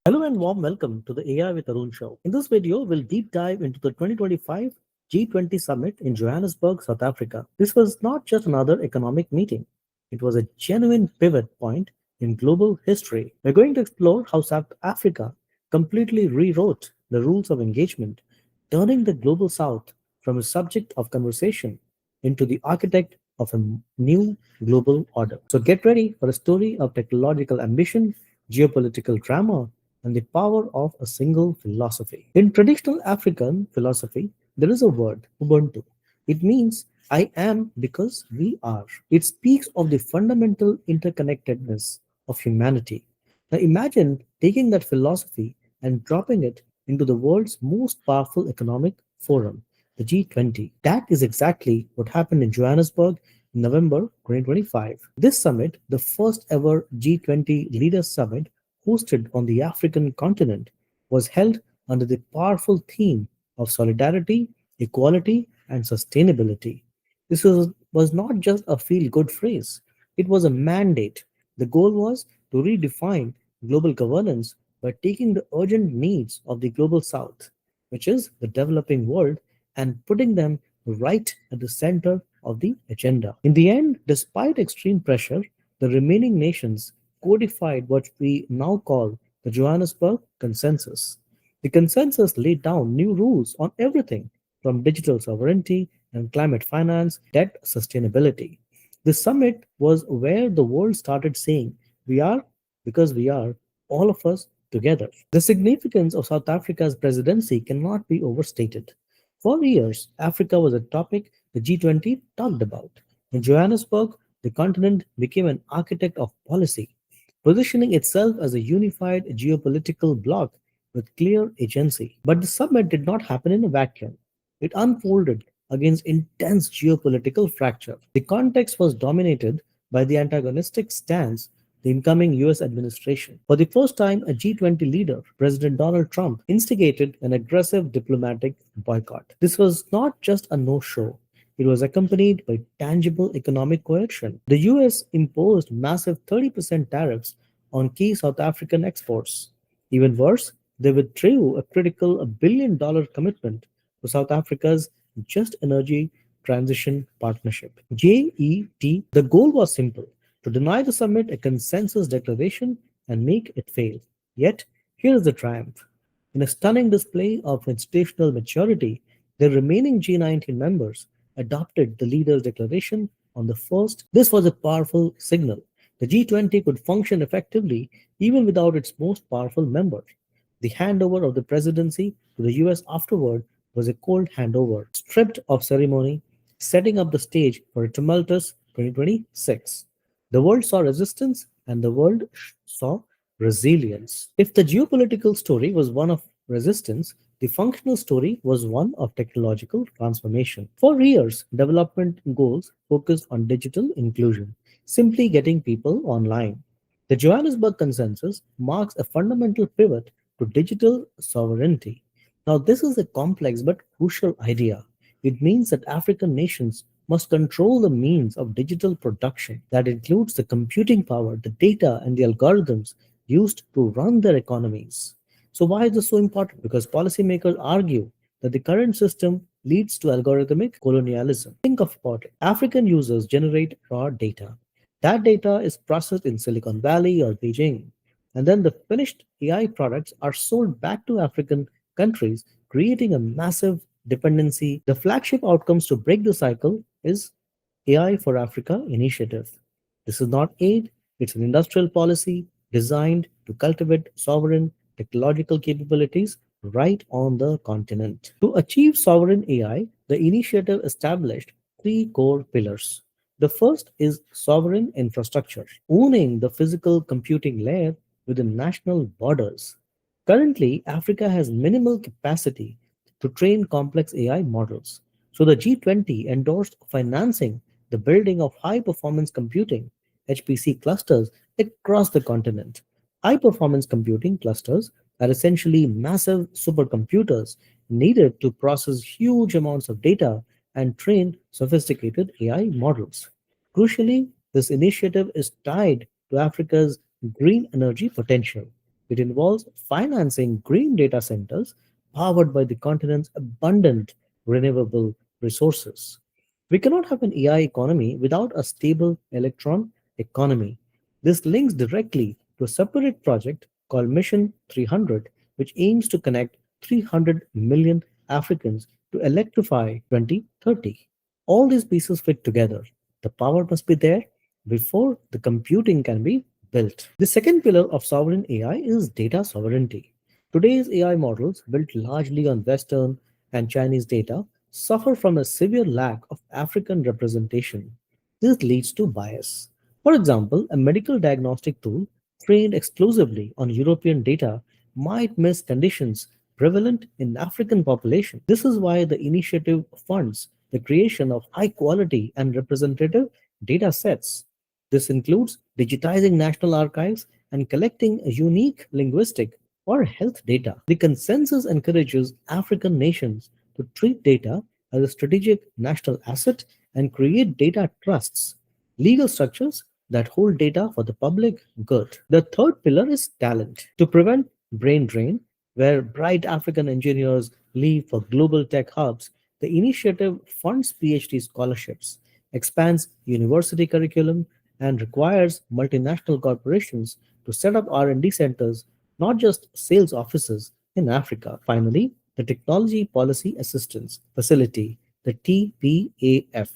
Hello and warm welcome to the AI with Arun show. In this video, we'll deep dive into the 2025 G20 Summit in Johannesburg, South Africa. This was not just another economic meeting, it was a genuine pivot point in global history. We're going to explore how South Africa completely rewrote the rules of engagement, turning the global South from a subject of conversation into the architect of a new global order. So get ready for a story of technological ambition, geopolitical drama, and the power of a single philosophy. In traditional African philosophy, there is a word, Ubuntu. It means I am because we are. It speaks of the fundamental interconnectedness of humanity. Now imagine taking that philosophy and dropping it into the world's most powerful economic forum, the G20. That is exactly what happened in Johannesburg in November 2025. This summit, the first ever G20 Leaders Summit hosted on the African continent, was held under the powerful theme of solidarity, equality, and sustainability. This was not just a feel good phrase, it was a mandate. The goal was to redefine global governance by taking the urgent needs of the global south, which is the developing world, and putting them right at the center of the agenda. In the end, despite extreme pressure, the remaining nations codified what we now call the Johannesburg Consensus. The consensus laid down new rules on everything from digital sovereignty and climate finance, debt sustainability. The summit was where the world started saying, we are because we are, all of us together. The significance of South Africa's presidency cannot be overstated. For years, Africa was a topic the G20 talked about. In Johannesburg, the continent became an architect of policy, positioning itself as a unified geopolitical bloc with clear agency. But the summit did not happen in a vacuum. It unfolded against intense geopolitical fracture. The context was dominated by the antagonistic stance the incoming US administration. For the first time, a G20 leader, President Donald Trump, instigated an aggressive diplomatic boycott. This was not just a no show, it was accompanied by tangible economic coercion. The US imposed massive 30% tariffs on key South African exports. Even worse, they withdrew a critical $1 billion commitment to South Africa's Just Energy Transition Partnership. JET, the goal was simple to deny the summit a consensus declaration and make it fail. Yet, here is the triumph. In a stunning display of institutional maturity, the remaining G19 members adopted the leaders' declaration on the first. This was a powerful signal. The G20 could function effectively even without its most powerful member. The handover of the presidency to the US afterward was a cold handover, stripped of ceremony, setting up the stage for a tumultuous 2026. The world saw resistance and the world saw resilience. If the geopolitical story was one of resistance, the functional story was one of technological transformation. For years, development goals focused on digital inclusion, simply getting people online. The Johannesburg Consensus marks a fundamental pivot to digital sovereignty. Now, this is a complex but crucial idea. It means that African nations must control the means of digital production. That includes the computing power, the data, and the algorithms used to run their economies. So, why is this so important? Because policymakers argue that the current system leads to algorithmic colonialism. Think about it. African users generate raw data. That data is processed in Silicon Valley or Beijing. And then the finished AI products are sold back to African countries, creating a massive dependency. The flagship outcomes to break the cycle is AI for Africa initiative. This is not aid, it's an industrial policy designed to cultivate sovereign technological capabilities right on the continent. To achieve sovereign AI, the initiative established three core pillars. The first is sovereign infrastructure, owning the physical computing layer within national borders. Currently, Africa has minimal capacity to train complex AI models. So the G20 endorsed financing the building of high performance computing HPC clusters across the continent. High performance computing clusters are essentially massive supercomputers needed to process huge amounts of data and train sophisticated AI models. Crucially, this initiative is tied to Africa's green energy potential. It involves financing green data centers powered by the continent's abundant renewable resources. We cannot have an AI economy without a stable electron economy. This links directly to a separate project called Mission 300, which aims to connect 300 million Africans to electrify 2030. All these pieces fit together. The power must be there before the computing can be built. The second pillar of sovereign AI is data sovereignty. Today's AI models, built largely on Western and Chinese data, suffer from a severe lack of African representation. This leads to bias. For example, a medical diagnostic tool trained exclusively on European data might miss conditions prevalent in African population. This is why the initiative funds the creation of high quality and representative data sets. This includes digitizing national archives and collecting unique linguistic or health data. The consensus encourages African nations to treat data as a strategic national asset and create data trusts, legal structures that hold data for the public good. The third pillar is talent. To prevent brain drain, where bright African engineers leave for global tech hubs, the initiative funds PhD scholarships, expands university curriculum, and requires multinational corporations to set up R&D centers, not just sales offices in Africa. Finally, the Technology Policy Assistance Facility, the TPAF,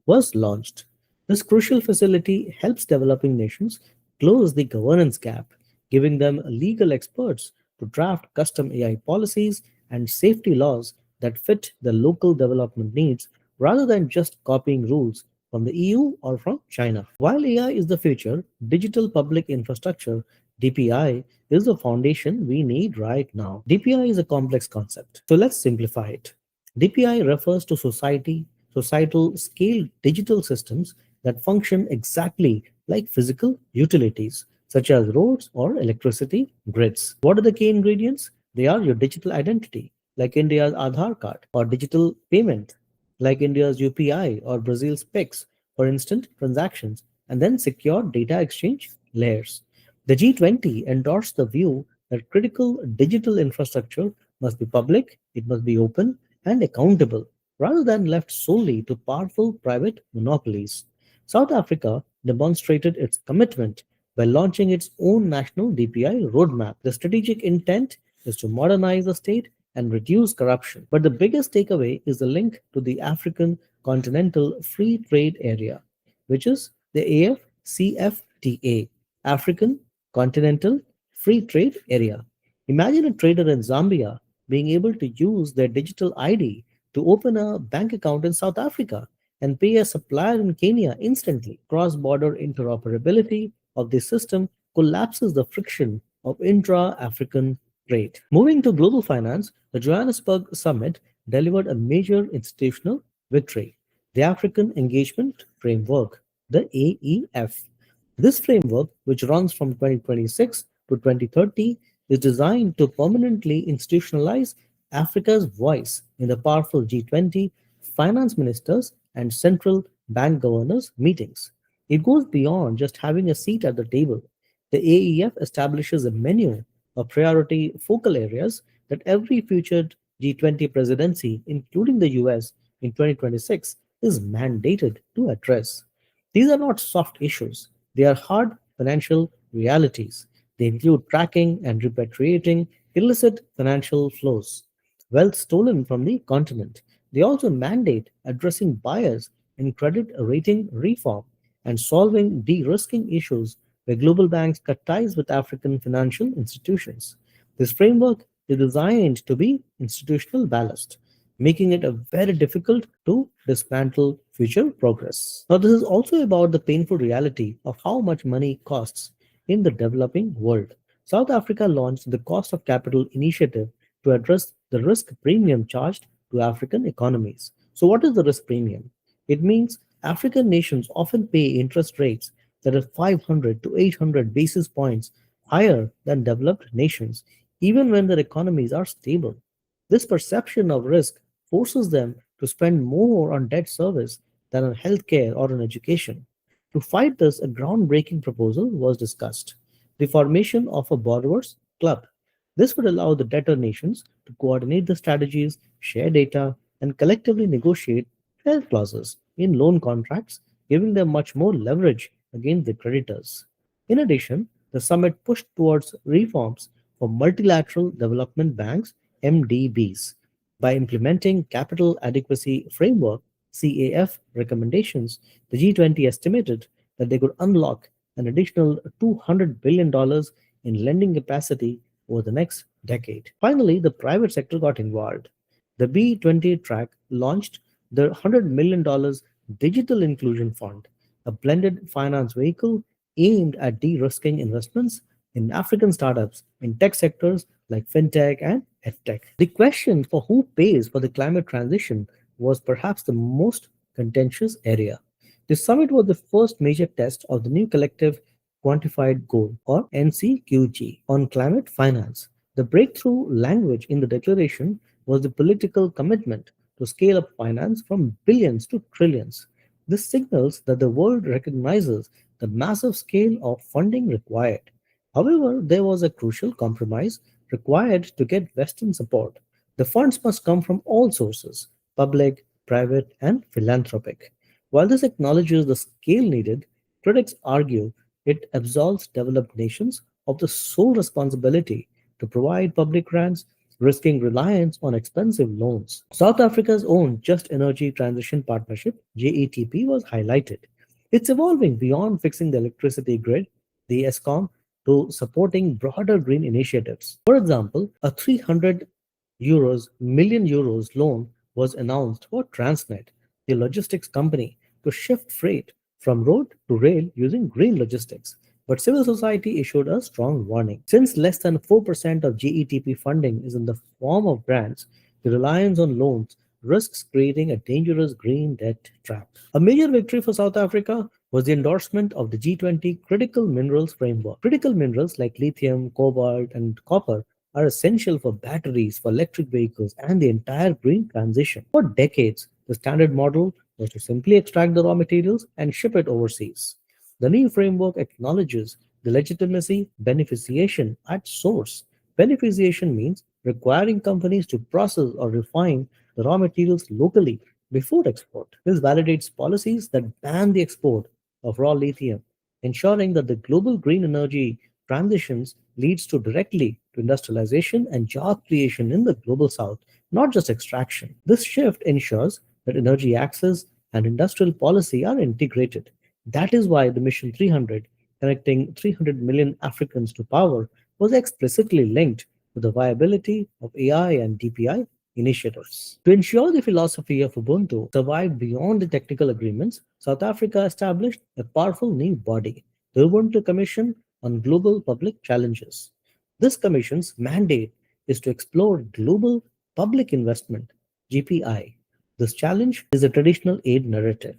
was launched. This crucial facility helps developing nations close the governance gap, giving them legal experts to draft custom AI policies and safety laws that fit the local development needs rather than just copying rules from the EU or from China. While AI is the future, digital public infrastructure DPI is the foundation we need right now. DPI is a complex concept, so let's simplify it. DPI refers to societal scale digital systems that function exactly like physical utilities, such as roads or electricity grids. What are the key ingredients? They are your digital identity, like India's Aadhaar card, or digital payment, like India's UPI or Brazil's PIX, for instant transactions, and then secure data exchange layers. The G20 endorsed the view that critical digital infrastructure must be public, it must be open, and accountable, rather than left solely to powerful private monopolies. South Africa demonstrated its commitment by launching its own national DPI roadmap. The strategic intent is to modernize the state and reduce corruption. But the biggest takeaway is the link to the African Continental Free Trade Area, which is the AFCFTA, African Continental Free Trade Area. Imagine a trader in Zambia being able to use their digital ID to open a bank account in South Africa and pay a supplier in Kenya instantly. Cross border interoperability of the system collapses the friction of intra African trade. Moving to global finance, the Johannesburg Summit delivered a major institutional victory: the African Engagement Framework, the AEF. This framework, which runs from 2026 to 2030, is designed to permanently institutionalize Africa's voice in the powerful G20 finance ministers and central bank governors meetings. It goes beyond just having a seat at the table. The AEF establishes a menu of priority focal areas that every future G20 presidency, including the US in 2026, is mandated to address. These are not soft issues, they are hard financial realities. They include tracking and repatriating illicit financial flows, wealth stolen from the continent. They also mandate addressing bias in credit rating reform and solving de risking issues where global banks cut ties with African financial institutions. This framework is designed to be institutional ballast, making it a very difficult to dismantle future progress. Now, this is also about the painful reality of how much money costs in the developing world. South Africa launched the Cost of Capital initiative to address the risk premium charged to African economies. So, what is the risk premium? It means African nations often pay interest rates that are 500 to 800 basis points higher than developed nations, even when their economies are stable. This perception of risk forces them to spend more on debt service than on healthcare or on education. To fight this, a groundbreaking proposal was discussed: the formation of a borrowers club. This would allow the debtor nations to coordinate the strategies, share data, and collectively negotiate fair clauses in loan contracts, giving them much more leverage against the creditors. In addition, the summit pushed towards reforms for multilateral development banks (MDBs) by implementing capital adequacy framework (CAF) recommendations. The G20 estimated that they could unlock an additional $200 billion in lending capacity over the next decade. Finally, the private sector got involved. The B20 track launched the $100 million Digital Inclusion Fund, a blended finance vehicle aimed at de-risking investments in African startups in tech sectors like fintech and edtech. The question for who pays for the climate transition was perhaps the most contentious area. The summit was the first major test of the new collective quantified goal, or NCQG, on climate finance. The breakthrough language in the declaration was the political commitment to scale up finance from billions to trillions. This signals that the world recognizes the massive scale of funding required. However, there was a crucial compromise required to get Western support. The funds must come from all sources: public, private, and philanthropic. While this acknowledges the scale needed, critics argue it absolves developed nations of the sole responsibility to provide public grants, risking reliance on expensive loans. South Africa's own Just Energy Transition Partnership (JETP) was highlighted. It's evolving beyond fixing the electricity grid, the ESCOM, to supporting broader green initiatives. For example, a 300 million euros loan was announced for Transnet, the logistics company, to shift freight from road to rail using green logistics. But civil society issued a strong warning. Since less than 4% of GETP funding is in the form of grants, the reliance on loans risks creating a dangerous green debt trap. A major victory for South Africa was the endorsement of the G20 Critical Minerals Framework. Critical minerals like lithium, cobalt, and copper are essential for batteries, for electric vehicles, and the entire green transition. For decades, the standard model was to simply extract the raw materials and ship it overseas. The new framework acknowledges the legitimacy beneficiation at source. Beneficiation means requiring companies to process or refine the raw materials locally before export. This validates policies that ban the export of raw lithium, ensuring that the global green energy transitions leads to directly to industrialization and job creation in the global south, not just extraction. This shift ensures that energy access and industrial policy are integrated. That is why the Mission 300, connecting 300 million Africans to power, was explicitly linked to the viability of AI and DPI initiatives. To ensure the philosophy of Ubuntu survived beyond the technical agreements, South Africa established a powerful new body, the Ubuntu Commission on Global Public Challenges. This commission's mandate is to explore global public investment (GPI). This challenge is a traditional aid narrative.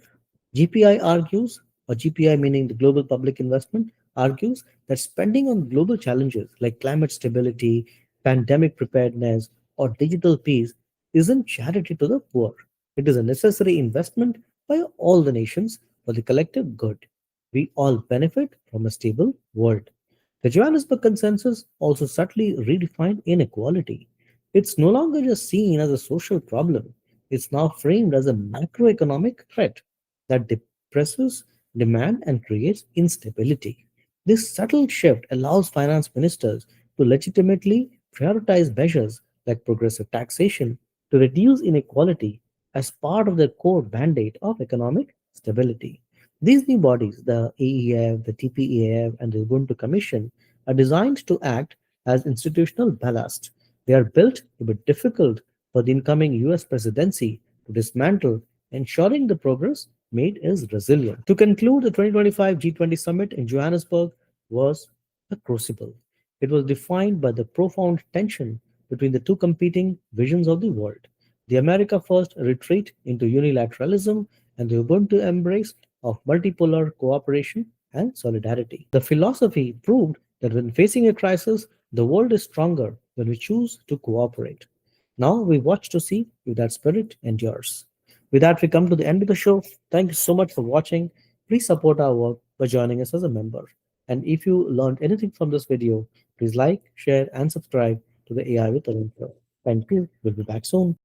GPI argues, or GPI meaning the global public investment, argues that spending on global challenges like climate stability, pandemic preparedness, or digital peace isn't charity to the poor. It is a necessary investment by all the nations for the collective good. We all benefit from a stable world. The Johannesburg Consensus also subtly redefined inequality. It's no longer just seen as a social problem, it's now framed as a macroeconomic threat that depresses demand and creates instability. This subtle shift allows finance ministers to legitimately prioritize measures like progressive taxation to reduce inequality as part of their core mandate of economic stability. These new bodies, the AEF, the TPEAF, and the Ubuntu Commission, are designed to act as institutional ballast. They are built to be difficult for the incoming US presidency to dismantle, ensuring the progress made is resilient. To conclude, the 2025 G20 Summit in Johannesburg was a crucible. It was defined by the profound tension between the two competing visions of the world: the America First retreat into unilateralism and the Ubuntu embrace of multipolar cooperation and solidarity. The philosophy proved that when facing a crisis, the world is stronger when we choose to cooperate. Now we watch to see if that spirit endures. With that, we come to the end of the show. Thank you so much for watching. Please support our work by joining us as a member. And if you learned anything from this video, please like, share, and subscribe to the AI with Arun show. Thank you. We'll be back soon.